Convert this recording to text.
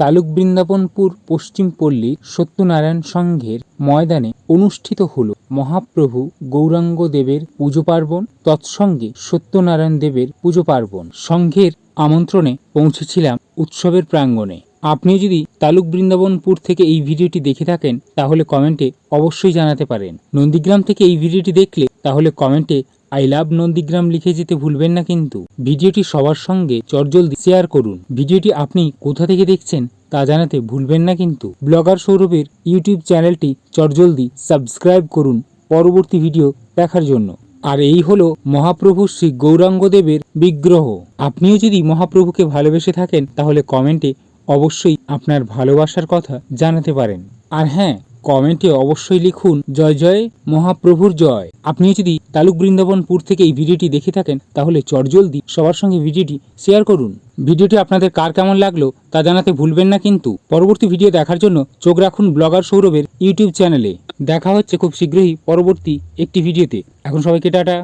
তালুক বৃন্দাবনপুর পশ্চিম পল্লীর সত্যনারায়ণ সংঘের ময়দানে অনুষ্ঠিত হল মহাপ্রভু গৌরাঙ্গ দেবের পুজো পার্বণ, তৎসঙ্গে সত্যনারায়ণ দেবের পুজো পার্বণ। সংঘের আমন্ত্রণে পৌঁছেছিলাম উৎসবের প্রাঙ্গণে। আপনিও যদি তালুক বৃন্দাবনপুর থেকে এই ভিডিওটি দেখে থাকেন তাহলে কমেন্টে অবশ্যই জানাতে পারেন। নন্দীগ্রাম থেকে এই ভিডিওটি দেখলে তাহলে কমেন্টে আই লাভ নন্দীগ্রাম লিখে যেতে ভুলবেন না কিন্তু। ভিডিওটি সবার সঙ্গে চটজলদি শেয়ার করুন। ভিডিওটি আপনি কোথা থেকে দেখছেন তা জানাতে ভুলবেন না কিন্তু। ব্লগার সৌরভের ইউটিউব চ্যানেলটি চটজলদি সাবস্ক্রাইব করুন পরবর্তী ভিডিও দেখার জন্য। আর এই হলো মহাপ্রভু শ্রী গৌরাঙ্গদেবের বিগ্রহ। আপনিও যদি মহাপ্রভুকে ভালোবেসে থাকেন তাহলে কমেন্টে অবশ্যই আপনার ভালোবাসার কথা জানাতে পারেন। আর হ্যাঁ, কমেন্টে অবশ্যই লিখুন জয় জয় মহাপ্রভুর জয়। আপনিও যদি তালুক বৃন্দাবনপুর থেকে এই ভিডিওটি দেখে থাকেন তাহলে চটজলদি সবার সঙ্গে ভিডিওটি শেয়ার করুন। ভিডিওটি আপনাদের কার কেমন লাগলো তা জানাতে ভুলবেন না কিন্তু। পরবর্তী ভিডিও দেখার জন্য চোখ রাখুন ব্লগার সৌরভের ইউটিউব চ্যানেলে। দেখা হচ্ছে খুব শীঘ্রই পরবর্তী একটি ভিডিওতে। এখন সবাইকে টাটা।